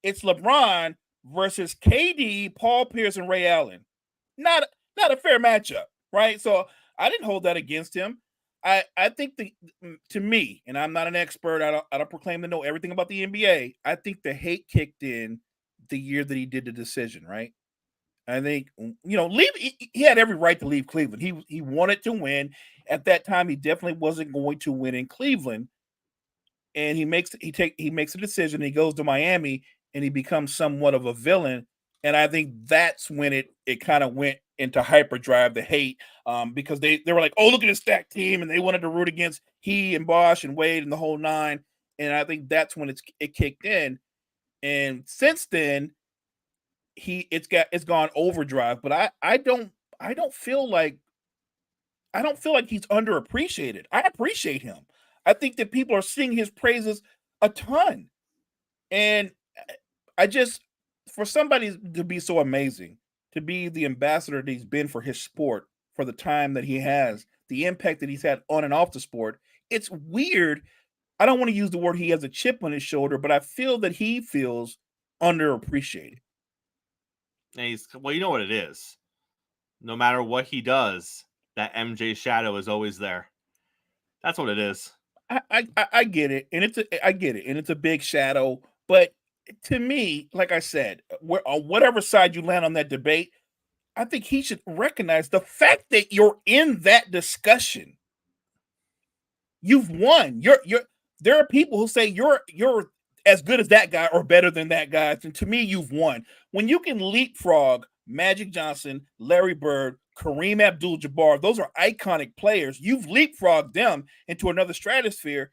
it's LeBron versus KD, Paul Pierce, and Ray Allen. Not a fair matchup, right? So I didn't hold that against him. I think to me, and I'm not an expert, I don't proclaim to know everything about the NBA. I think the hate kicked in the year that he did the decision, right? I think he had every right to leave Cleveland. He wanted to win. At that time, he definitely wasn't going to win in Cleveland. And he makes a decision. He goes to Miami, and he becomes somewhat of a villain. And I think that's when it kind of went into hyperdrive, the hate, because they were like, oh, look at this stacked team, and they wanted to root against he and Bosh and Wade and the whole 9. And I think that's when it kicked in. And since then, it's gone overdrive. But I don't feel like he's underappreciated. I appreciate him. I think that people are singing his praises a ton. And for somebody to be so amazing, to be the ambassador that he's been for his sport, for the time that he has, the impact that he's had on and off the sport, it's weird. I don't want to use the word he has a chip on his shoulder, but I feel that he feels underappreciated. And you know what it is. No matter what he does, that MJ shadow is always there. That's what it is. I get it, and it's a big shadow. But to me, like I said, on whatever side you land on that debate, I think he should recognize the fact that you're in that discussion. You've won. There are people who say you're as good as that guy or better than that guy. And to me, you've won. When you can leapfrog Magic Johnson, Larry Bird, Kareem Abdul-Jabbar, those are iconic players. You've leapfrogged them into another stratosphere.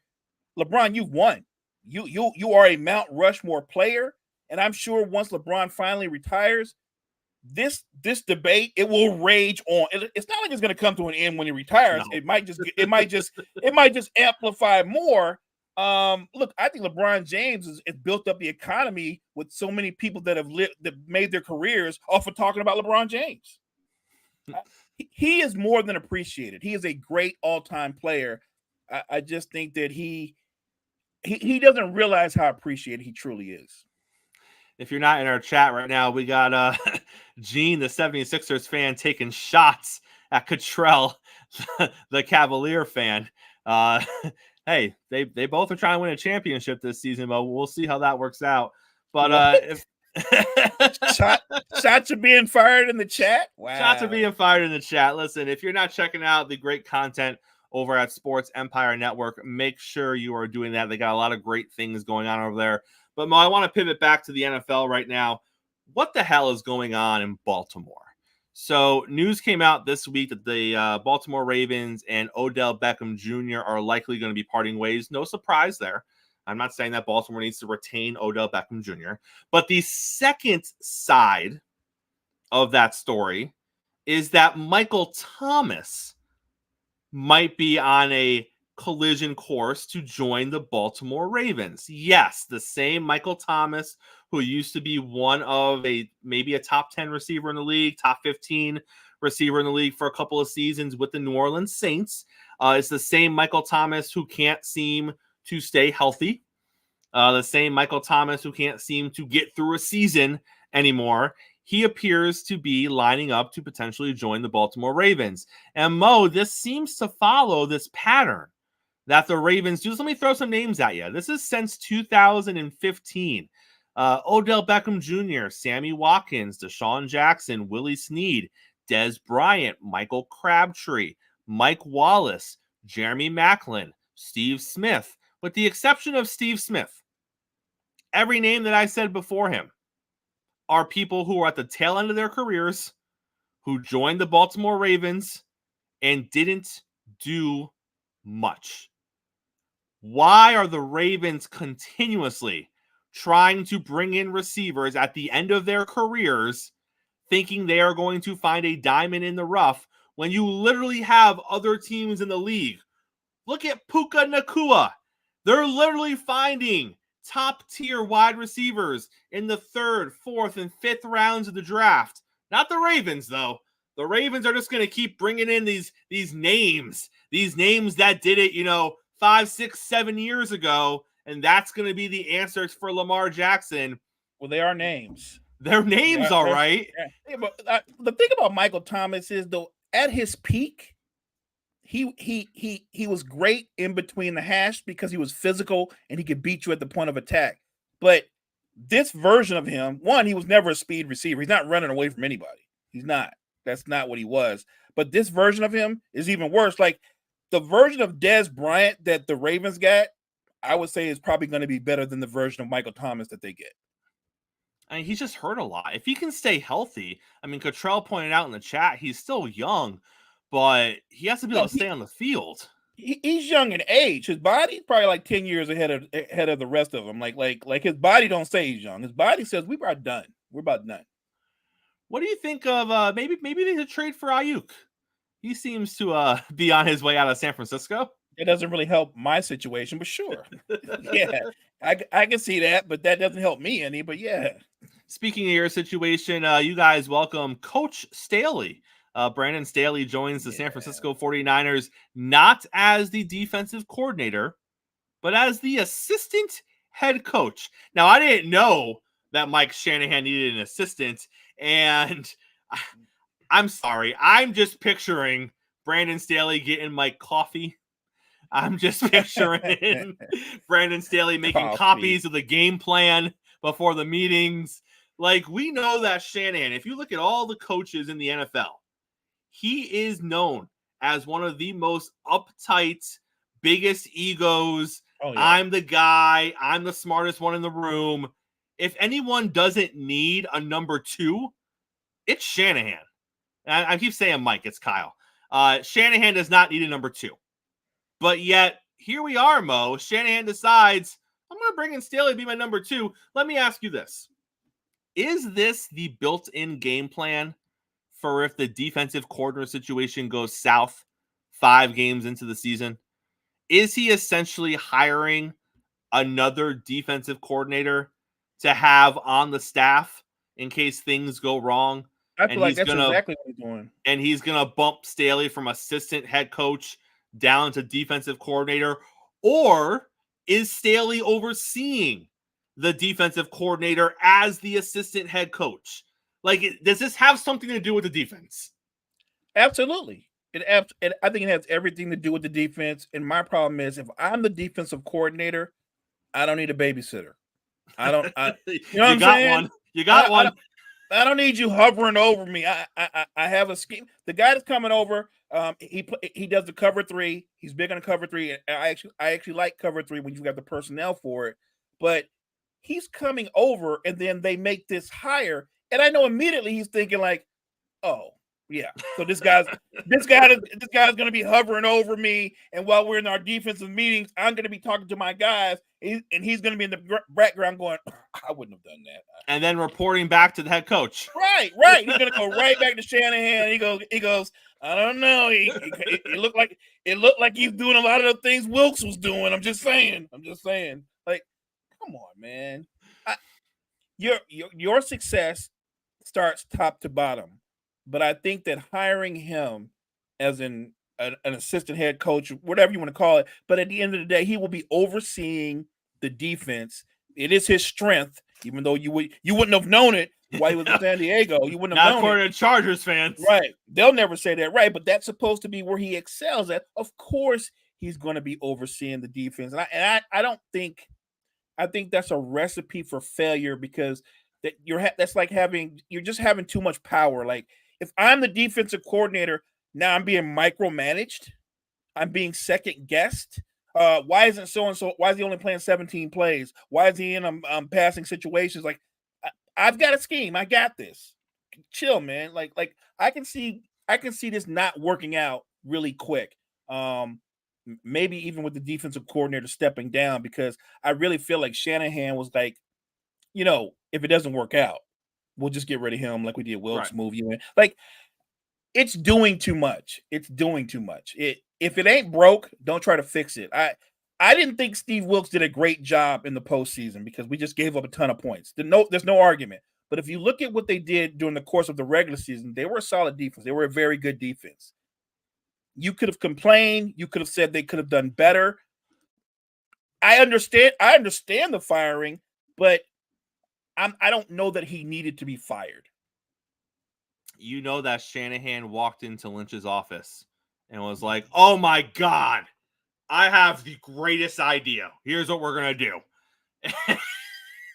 LeBron, you've won. You are a Mount Rushmore player, and I'm sure once LeBron finally retires, this debate, it will rage on. It's not like it's going to come to an end when he retires. No. It might just amplify more. Look, I think LeBron James has built up the economy with so many people that made their careers off of talking about LeBron James. He is more than appreciated. He is a great all-time player. I just think that he doesn't realize how appreciated he truly is. If you're not in our chat right now, we got Gene, the 76ers fan, taking shots at Cottrell, the Cavalier fan. Hey, they both are trying to win a championship this season, but we'll see how that works out. But shots are being fired in the chat. Wow. Shots are being fired in the chat. Listen, if you're not checking out the great content over at Sports Empire Network, make sure you are doing that. They got a lot of great things going on over there. But Mo, I want to pivot back to the NFL right now. What the hell is going on in Baltimore? So news came out this week that the Baltimore Ravens and Odell Beckham Jr. are likely going to be parting ways. No surprise there. I'm not saying that Baltimore needs to retain Odell Beckham Jr. But the second side of that story is that Michael Thomas might be on a collision course to join the Baltimore Ravens. Yes, the same Michael Thomas who used to be one of maybe a top 10 receiver in the league, top 15 receiver in the league for a couple of seasons with the New Orleans Saints. It's the same Michael Thomas who can't seem to stay healthy. The same Michael Thomas who can't seem to get through a season anymore. He appears to be lining up to potentially join the Baltimore Ravens. And Mo, this seems to follow this pattern that the Ravens do. Just let me throw some names at you. This is since 2015. Odell Beckham Jr., Sammy Watkins, Deshaun Jackson, Willie Snead, Des Bryant, Michael Crabtree, Mike Wallace, Jeremy Maclin, Steve Smith. With the exception of Steve Smith, every name that I said before him are people who are at the tail end of their careers, who joined the Baltimore Ravens and didn't do much. Why are the Ravens continuously trying to bring in receivers at the end of their careers, thinking they are going to find a diamond in the rough when you literally have other teams in the league? Look at Puka Nacua. They're literally finding top-tier wide receivers in the 3rd, 4th, and 5th rounds of the draft. Not the Ravens, though. The Ravens are just going to keep bringing in these names that did it, 5, 6, 7 years ago, and that's going to be the answers for Lamar Jackson. Well, they are names. They're names, all right. Yeah, but the thing about Michael Thomas is, though, at his peak, he was great in between the hash because he was physical and he could beat you at the point of attack. But this version of him, one, he was never a speed receiver. He's not running away from anybody. He's not. That's not what he was. But this version of him is even worse. Like the version of Des Bryant that the Ravens got, I would say is probably going to be better than the version of Michael Thomas that they get. I mean, he's just hurt a lot. If he can stay healthy, I mean, Cottrell pointed out in the chat, he's still young, but he has to be able to stay on the field. He's young in age. His body's probably like 10 years ahead of the rest of them. Like his body don't say he's young. His body says we're about done. We're about done. What do you think of maybe they should trade for Ayuk? He seems to be on his way out of San Francisco. It doesn't really help my situation, but sure. Yeah, I can see that, but that doesn't help me any. But yeah. Speaking of your situation, you guys welcome Coach Staley. Brandon Staley joins the San Francisco 49ers not as the defensive coordinator, but as the assistant head coach. Now, I didn't know that Mike Shanahan needed an assistant, and I'm sorry. I'm just picturing Brandon Staley getting Mike coffee. I'm just picturing Brandon Staley making copies of the game plan before the meetings. Like, we know that Shanahan, if you look at all the coaches in the NFL, he is known as one of the most uptight, biggest egos. Oh, yeah. I'm the guy. I'm the smartest one in the room. If anyone doesn't need a number 2, it's Shanahan. And I keep saying Mike, it's Kyle. Shanahan does not need a number 2. But yet, here we are, Mo. Shanahan decides, I'm going to bring in Staley to be my number 2. Let me ask you this. Is this the built-in game plan for if the defensive coordinator situation goes south 5 games into the season? Is he essentially hiring another defensive coordinator to have on the staff in case things go wrong? I feel like that's exactly what he's doing. And he's going to bump Staley from assistant head coach down to defensive coordinator? Or Is Staley overseeing the defensive coordinator as the assistant head coach? Like, does this have something to do with the defense? Absolutely. I think it has everything to do with the defense. And my problem is, if I'm the defensive coordinator, I don't need a babysitter. You know what I'm saying? You got one. I don't need you hovering over me. I have a scheme. The guy that's coming over, he does the cover 3. He's big on cover 3. I actually like cover 3 when you got the personnel for it. But he's coming over, and then they make this hire, and I know immediately he's thinking like, oh. Yeah, so this guy's going to be hovering over me, and while we're in our defensive meetings, I'm going to be talking to my guys, and he's going to be in the background going, "I wouldn't have done that," and then reporting back to the head coach. Right. He's going to go right back to Shanahan. He goes, "I don't know. It looked like he's doing a lot of the things Wilkes was doing. I'm just saying. Like, come on, man. Your success starts top to bottom. But I think that hiring him as an assistant head coach, whatever you want to call it, but at the end of the day, he will be overseeing the defense. It is his strength, even though you wouldn't have known it while he was in San Diego. You wouldn't have known it. Not according to Chargers fans. Right. They'll never say that, right? But that's supposed to be where he excels at. Of course, he's going to be overseeing the defense. And I think that's a recipe for failure, because that's like you're just having too much power. Like, if I'm the defensive coordinator, now I'm being micromanaged. I'm being second guessed. Why isn't so-and-so? Why is he only playing 17 plays? Why is he in passing situations? Like, I've got a scheme. I got this. Chill, man. Like I can see this not working out really quick. Maybe even with the defensive coordinator stepping down, because I really feel like Shanahan was like, if it doesn't work out, we'll just get rid of him like we did Wilkes, move you in. Like, it's doing too much. If it ain't broke, don't try to fix it. I didn't think Steve Wilkes did a great job in the postseason because we just gave up a ton of points. There's no argument. But if you look at what they did during the course of the regular season, they were a solid defense. They were a very good defense. You could have complained. You could have said they could have done better. I understand the firing, but I don't know that he needed to be fired. You know that Shanahan walked into Lynch's office and was like, "Oh my God, I have the greatest idea. Here's what we're gonna do."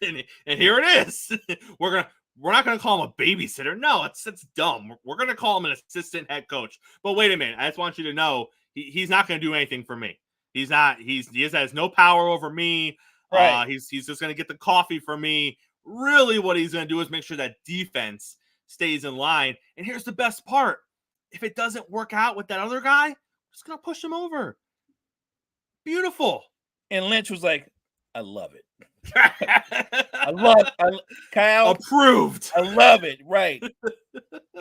and here it is. We're not gonna call him a babysitter. No, it's dumb. We're gonna call him an assistant head coach. But wait a minute, I just want you to know he's not gonna do anything for me. He has no power over me. Right. He's just gonna get the coffee for me. Really, what he's gonna do is make sure that defense stays in line. And here's the best part: if it doesn't work out with that other guy, I'm just gonna push him over. Beautiful. And Lynch was like, "I love it. Kyle approved. I love it." Right.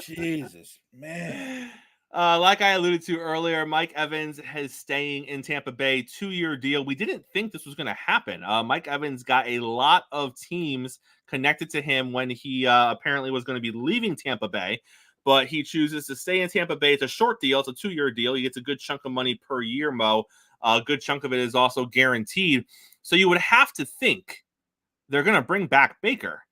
Jesus, man. Like I alluded to earlier, Mike Evans is staying in Tampa Bay, 2-year deal. We didn't think this was going to happen. Mike Evans got a lot of teams connected to him when he apparently was going to be leaving Tampa Bay, but he chooses to stay in Tampa Bay. It's a short deal. It's a 2-year deal. He gets a good chunk of money per year, Mo. A good chunk of it is also guaranteed. So you would have to think they're going to bring back Baker,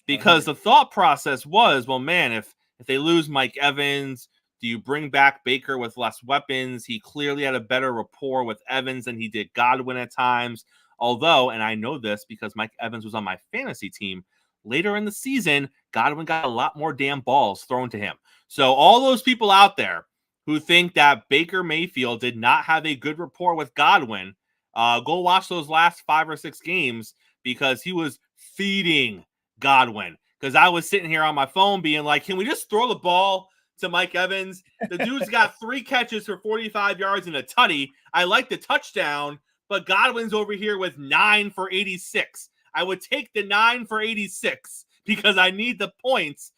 because the thought process was, well, man, if they lose Mike Evans, do you bring back Baker with less weapons? He clearly had a better rapport with Evans than he did Godwin at times. Although, and I know this because Mike Evans was on my fantasy team, later in the season, Godwin got a lot more damn balls thrown to him. So all those people out there who think that Baker Mayfield did not have a good rapport with Godwin, go watch those last 5 or 6 games, because he was feeding Godwin. Because I was sitting here on my phone being like, can we just throw the ball to Mike Evans? The dude's got 3 catches for 45 yards and a tutty. I like the touchdown, but Godwin's over here with 9 for 86. I would take the 9 for 86 because I need the points.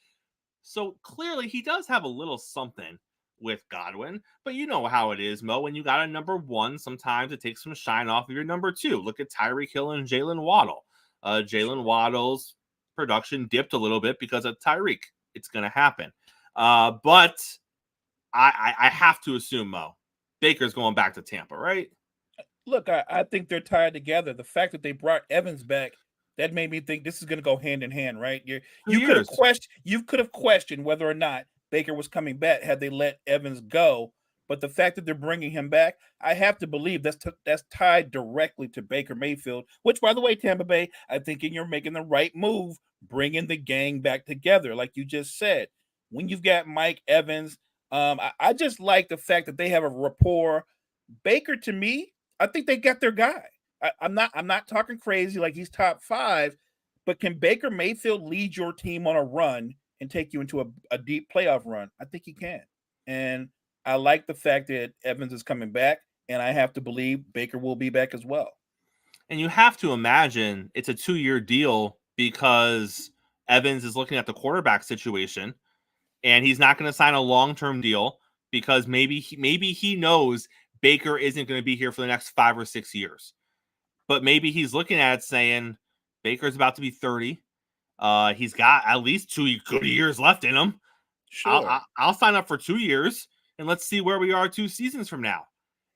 So clearly he does have a little something with Godwin, but you know how it is, Mo. When you got a number 1, sometimes it takes some shine off of your number 2. Look at Tyreek Hill and Jalen Waddle. Jalen Waddle's production dipped a little bit because of Tyreek. It's going to happen. But I have to assume, Mo, Baker's going back to Tampa, right? Look, I think they're tied together. The fact that they brought Evans back, that made me think this is going to go hand in hand, right? You could have questioned whether or not Baker was coming back had they let Evans go, but the fact that they're bringing him back, I have to believe that's tied directly to Baker Mayfield. Which, by the way, Tampa Bay, I think you're making the right move, bringing the gang back together, like you just said. When you've got Mike Evans, I just like the fact that they have a rapport. Baker, to me, I think they got their guy. I'm not talking crazy like he's top 5, but can Baker Mayfield lead your team on a run and take you into a deep playoff run? I think he can. And I like the fact that Evans is coming back, and I have to believe Baker will be back as well. And you have to imagine it's a 2-year deal because Evans is looking at the quarterback situation, and he's not going to sign a long-term deal because maybe he knows Baker isn't going to be here for the next 5 or 6 years. But maybe he's looking at it saying, Baker's about to be 30. He's got at least 2 good years left in him. Sure. I'll sign up for 2 years, and let's see where we are 2 seasons from now.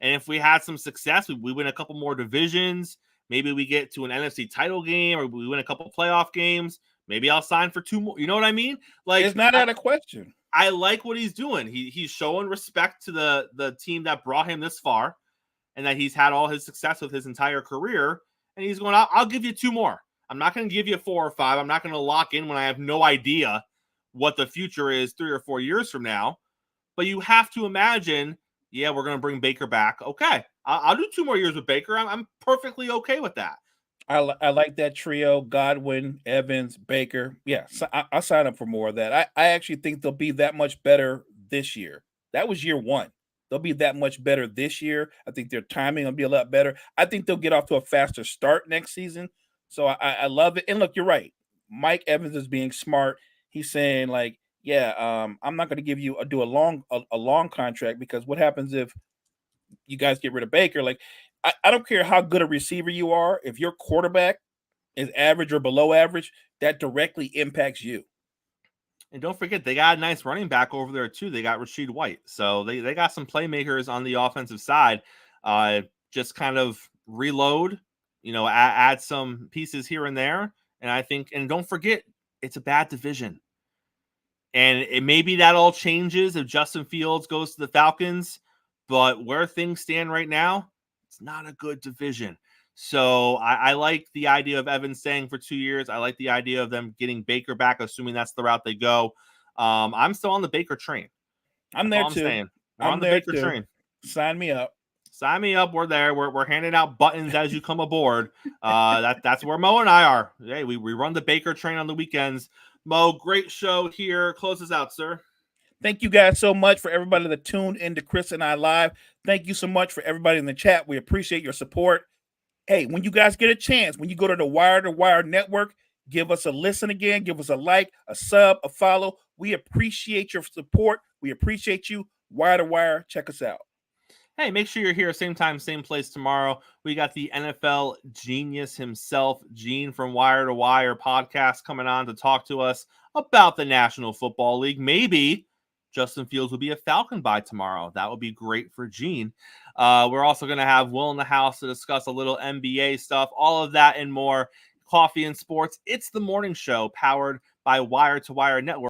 And if we had some success, we win a couple more divisions. Maybe we get to an NFC title game, or we win a couple playoff games. Maybe I'll sign for 2 more. You know what I mean? Like, it's not out of question. I like what he's doing. He's showing respect to the team that brought him this far, and that he's had all his success with his entire career. And he's going, I'll give you 2 more. I'm not going to give you 4 or 5. I'm not going to lock in when I have no idea what the future is 3 or 4 years from now. But you have to imagine, yeah, we're going to bring Baker back. Okay, I'll do 2 more years with Baker. I'm perfectly okay with that. I like that trio: Godwin, Evans, Baker. Yeah, so I'll sign up for more of that. I actually think they'll be that much better this year. That was year 1. They'll be that much better this year. I think their timing will be a lot better. I think they'll get off to a faster start next season. So I love it. And look, you're right. Mike Evans is being smart. He's saying like, yeah, I'm not going to give you a long contract, because what happens if you guys get rid of Baker? Like, I don't care how good a receiver you are. If your quarterback is average or below average, that directly impacts you. And don't forget, they got a nice running back over there too. They got Rashid White. So they got some playmakers on the offensive side. Just kind of reload, add some pieces here and there. And I think, and don't forget, it's a bad division. And maybe that all changes if Justin Fields goes to the Falcons. But where things stand right now, it's not a good division. So I like the idea of Evans staying for 2 years. I like the idea of them getting Baker back, assuming that's the route they go. I'm still on the Baker train. I'm there too. We're on the Baker train. Sign me up. Sign me up. We're there. We're handing out buttons as you come aboard. That's where Mo and I are. Hey, we run the Baker train on the weekends. Mo, great show here. Close us out, sir. Thank you guys so much for everybody that tuned into Chris and I Live. Thank you so much for everybody in the chat. We appreciate your support. Hey, when you guys get a chance, when you go to the Wire to Wire Network, give us a listen again, give us a like, a sub, a follow. We appreciate your support. We appreciate you. Wire to Wire, check us out. Hey, make sure you're here same time, same place tomorrow. We got the NFL genius himself, Gene from Wire to Wire podcast, coming on to talk to us about the National Football League. Maybe Justin Fields will be a Falcon by tomorrow. That would be great for Gene. We're also going to have Will in the house to discuss a little NBA stuff, all of that and more. Coffee and sports. It's the morning show powered by Wire to Wire Network.